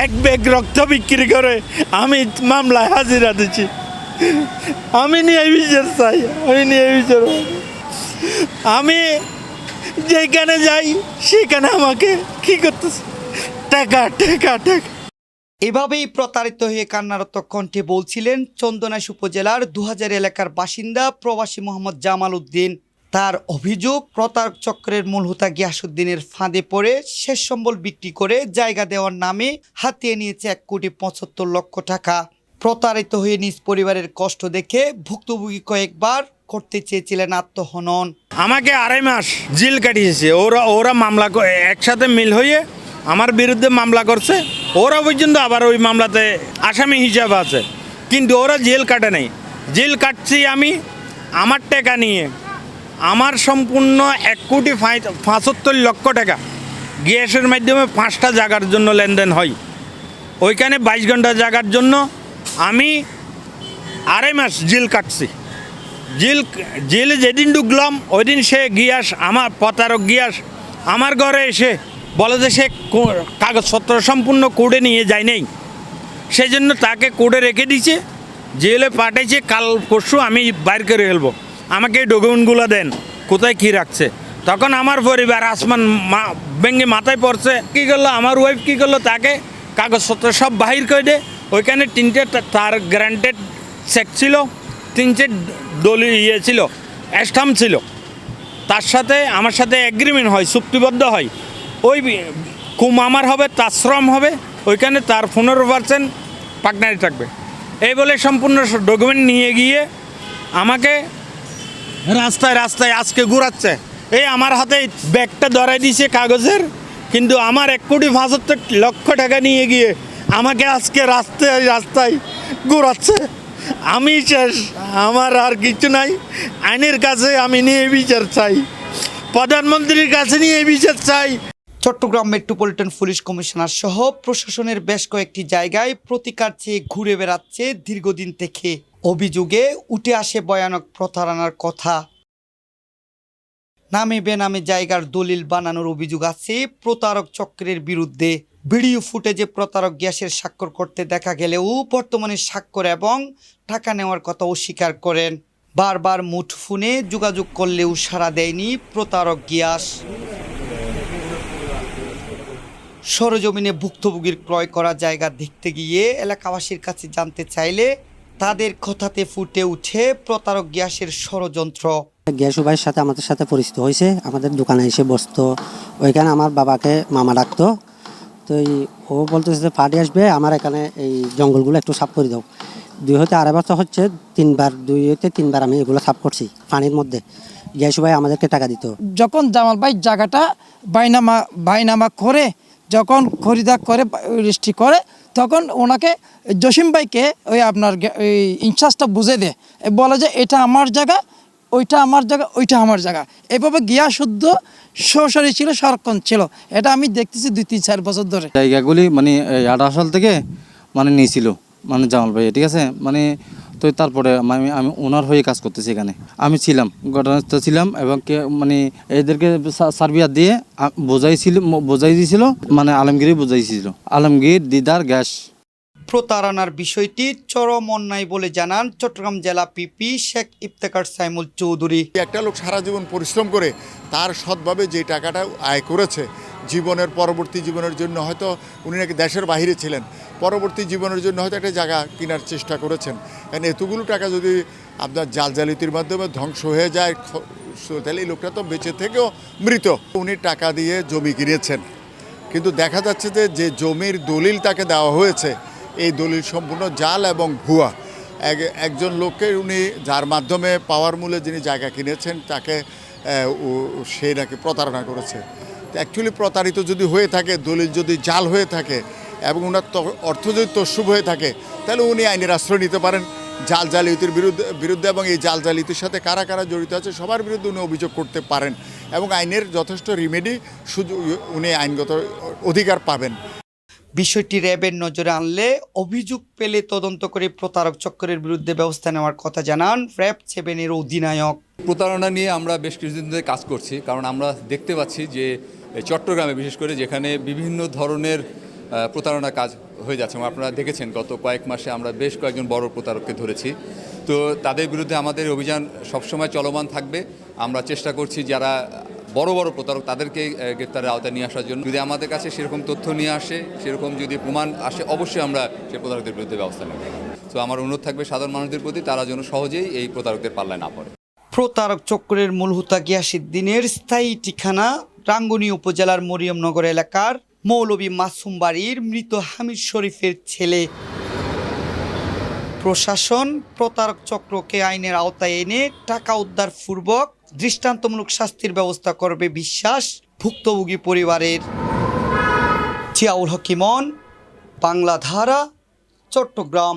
এক ব্যাগ রক্ত বিক্রি করে আমি মামলায় হাজিরা দিচ্ছি। আমি নিয়ে বিচার চাই, আমি নিয়ে বিচার। আমি যেখানে যাই সেখানে আমাকে কি করতেছে, টাকা টাকা টাকা। এভাবেই প্রতারিত হয়ে কান্নারত কণ্ঠে বলছিলেন চন্দনাইশ উপজেলার ২০০০ এলাকার বাসিন্দা প্রবাসী মোহাম্মদ জামাল উদ্দিন। তার অভিযোগ, প্রতারক চক্রের মূল হোতা গিয়াসউদ্দিনের ফাঁদে পড়ে শেষ সম্বল বিক্রি করে জায়গা দেওয়ার নামে হাতিয়ে নিয়েছে ১,৭৫,০০,০০০ টাকা। প্রতারিত হয়ে নিজ পরিবারের কষ্ট দেখে ভুক্তভোগী কয়েকবার করতে চেয়েছিলেন আত্মহনন। আমাকে ২.৫ মাস জেল কাটিয়েছে। ওরা মামলা একসাথে মিল হয়ে আমার বিরুদ্ধে মামলা করছে। ওরা পর্যন্ত আবার ওই মামলাতে আসামি হিসাবে আছে, কিন্তু ওরা জেল কাটে নাই। জেল কাটছি আমি আমার টাকা নিয়ে। আমার সম্পূর্ণ ১,৭৫,০০,০০০ টাকা গ্যাসের মাধ্যমে 5টা জায়গার জন্য লেনদেন হয়। ওইখানে 22 ঘন্টা জায়গার জন্য আমি ২.৫ মাস জেল কাটছি। জেলে যেদিন ঢুকলাম ওই দিন সে গিয়াস, আমার প্রতারক গিয়াস আমার ঘরে এসে বলে যে সে কাগজপত্র সম্পূর্ণ কোর্টে নিয়ে যায় নাই, সেই জন্য তাকে কোর্টে রেখে দিয়েছে, জেলে পাঠাইছে। কাল পরশু আমি বাইর করে ফেলবো, আমাকে এই ডকুমেন্টগুলো দেন, কোথায় কী রাখছে। তখন আমার পরিবার আসমান ভেঙে মাথায় পড়ছে। কী করলো আমার ওয়াইফ, কী করলো, তাকে কাগজপত্র সব বাহির করে দে। ওইখানে 3টে তার গ্যারান্টেড চেক ছিল, 3টে ছিল, স্ট্যাম্প ছিল। তার সাথে আমার সাথে এগ্রিমেন্ট হয়, চুক্তিবদ্ধ হয়, ওই কুম আমার হবে, তার শ্রম হবে, ওইখানে তার 15% পার্টনারি থাকবে। এই বলে সম্পূর্ণ ডকুমেন্ট নিয়ে গিয়ে আমাকে রাস্তায় রাস্তায় আজকে ঘুরাচ্ছে। এই আমার হাতে ব্যাগটা ধরাই দিয়েছে কাগজের, কিন্তু আমার ১,৭৫,০০,০০০ টাকা নিয়ে গিয়ে আমাকে আজকে রাস্তায় রাস্তায় ঘুরাচ্ছে। আমি শেষ, আমার আর কিছু নাই। আইনের কাছে আমি নিয়ে বিচার চাই, প্রধানমন্ত্রীর কাছে নিয়ে বিচার চাই। চট্টগ্রাম মেট্রোপলিটন পুলিশ কমিশনার সহ প্রশাসনের বেশ কয়েকটি জায়গায় প্রতিকার চেয়ে ঘুরে বেড়াচ্ছে দীর্ঘদিন থেকে। অভিযোগে উঠে আসে ভয়ানক প্রতারণার কথা। নামে বেনামে জায়গার দলিল বানানোর অভিযোগ আছে প্রতারক চক্রের বিরুদ্ধে। ভিডিও ফুটেজে প্রতারক গ্যাসের স্বাক্ষর করতে দেখা গেলেও বর্তমানে স্বাক্ষর এবং টাকা নেওয়ার কথা অস্বীকার করেন। বারবার মুঠোফোনে যোগাযোগ করলেও সাড়া দেয়নি প্রতারক গ্যাস। সরজমিনে ভুক্তভোগীর ক্রয় করা জায়গা দেখতে গিয়ে এলাকাবাসীর কাছে জানতে চাইলে তাদের কথাতে ফুটে উঠে প্রতারক গ্যাসের ষড়যন্ত্র। গ্যাসু ভাইয়ের সাথে আমাদের সাথে পরিচিত হয়েছে, আমাদের দোকানে এসে বসতো। ওইখানে আমার বাবাকে মামা ডাকতো। তো ও বলতেছে যে পার্টি আসবে, আমার এখানে এই জঙ্গলগুলো একটু সাফ করে দাও। 2 হতে 2.5 বছর হচ্ছে, 2 হতে 3 বার আমি এগুলো সাফ করছি পানির মধ্যে। গ্যাসু ভাই আমাদেরকে টাকা দিত। যখন জামাল ভাই জায়গাটা বাইনামা করে, যখন খরিদা করে রেজিস্ট্রি করে, তখন ওনাকে জসিম ভাইকে ওই আপনার ইনচার্জটা বুঝে দেয়, বলে যে এটা আমার জায়গা, ওইটা আমার জায়গা, ওইটা আমার জায়গা। এভাবে গিয়া শুদ্ধ সরাসরি ছিল, সংরক্ষণ ছিল। এটা আমি দেখতেছি 2-3-4 বছর ধরে। জায়গাগুলি মানে 18 সাল থেকে মানে নিয়েছিল মানে জামাল ভাই, ঠিক আছে। মানে তো তারপরে আমি ওনার হয়ে কাজ করতেছি এখানে। আমি ছিলাম, ঘটনাস্থলে ছিলাম, এবং মানে এদেরকে সার্ভিয়ার দিয়ে বোঝাই দিয়েছিল, মানে আলমগীরই বোঝাইছিল, আলমগীর দিদার গ্যাস। প্রতারণার বিষয়টি চরম অন্যায় বলে জানান চট্টগ্রাম জেলা পিপি শেখ ইফতেখার সাইমুল চৌধুরী। একটা লোক সারা জীবন পরিশ্রম করে তার সৎভাবে যে টাকাটা আয় করেছে, জীবনের পরবর্তী জীবনের জন্য হয়তো উনি নাকি দেশের বাইরে ছিলেন, পরবর্তী জীবনের জন্য হয়তো একটা জায়গা কেনার চেষ্টা করেছেন। কারণ এতগুলো টাকা যদি আপনার জালজালিতির মাধ্যমে ধ্বংস হয়ে যায়, তাহলে এই লোকটা তো বেঁচে থেকেও মৃত। উনি টাকা দিয়ে জমি কিনেছেন, কিন্তু দেখা যাচ্ছে যে জমির দলিল তাকে দেওয়া হয়েছে, এই দলিল সম্পূর্ণ জাল এবং ভুয়া। একজন লোককে উনি যার মাধ্যমে পাওয়ার মূল্যে যিনি জায়গা কিনেছেন তাকে সে নাকি প্রতারণা করেছে। অ্যাকচুয়ালি প্রতারিত যদি হয়ে থাকে, দলিল যদি জাল হয়ে থাকে এবং ওনার অর্থ যদি তসুব হয়ে থাকে, তাহলে উনি আইনের আশ্রয় নিতে পারেন জালজালিতির বিরুদ্ধে, এবং এই জালজালিতির সাথে কারা কারা জড়িত আছে সবার বিরুদ্ধে উনি অভিযোগ করতে পারেন, এবং আইনের যথেষ্ট রিমেডি উনি আইনগত অধিকার পাবেন। বিষয়টি র্যাবের নজরে আনলে অভিযোগ পেলে তদন্ত করে প্রতারক চক্রের বিরুদ্ধে ব্যবস্থা নেওয়ার কথা জানান র্যাব 7-এর অধিনায়ক। প্রতারণা নিয়ে আমরা বেশ কিছুদিন ধরে কাজ করছি, কারণ আমরা দেখতে পাচ্ছি যে চট্টগ্রামে বিশেষ করে যেখানে বিভিন্ন ধরনের প্রতারণা কাজ হয়ে যাচ্ছে। এবং আপনারা দেখেছেন গত কয়েক মাসে আমরা বেশ কয়েকজন বড় প্রতারককে ধরেছি। তো তাদের বিরুদ্ধে আমাদের অভিযান সবসময় চলমান থাকবে। আমরা চেষ্টা করছি যারা বড় বড় প্রতারক তাদেরকে গ্রেপ্তারের আওতায় নিয়ে আসার জন্য। যদি আমাদের কাছে সেরকম তথ্য নিয়ে আসে, সেরকম যদি প্রমাণ আসে, অবশ্যই আমরা সেই প্রতারকদের বিরুদ্ধে ব্যবস্থা নেব। তো আমার অনুরোধ থাকবে সাধারণ মানুষদের প্রতি, তারা যেন সহজেই এই প্রতারকদের পাল্লায় না পড়ে। প্রতারক চক্রের মূল হুতা গিয়াসউদ্দিনের স্থায়ী ঠিকানা রাঙ্গুনি উপজেলার মরিয়মনগর এলাকার মৌলভী মাসুম বাড়ির মৃত হামিদ শরীফের ছেলে। প্রশাসন প্রতারক চক্রকে আইনের আওতায় এনে টাকা উদ্ধারপূর্বক দৃষ্টান্তমূলক শাস্তির ব্যবস্থা করবে বিশ্বাস ভুক্তভোগী পরিবারের। জিয়াউল হক ইমন, বাংলা ধারা, চট্টগ্রাম।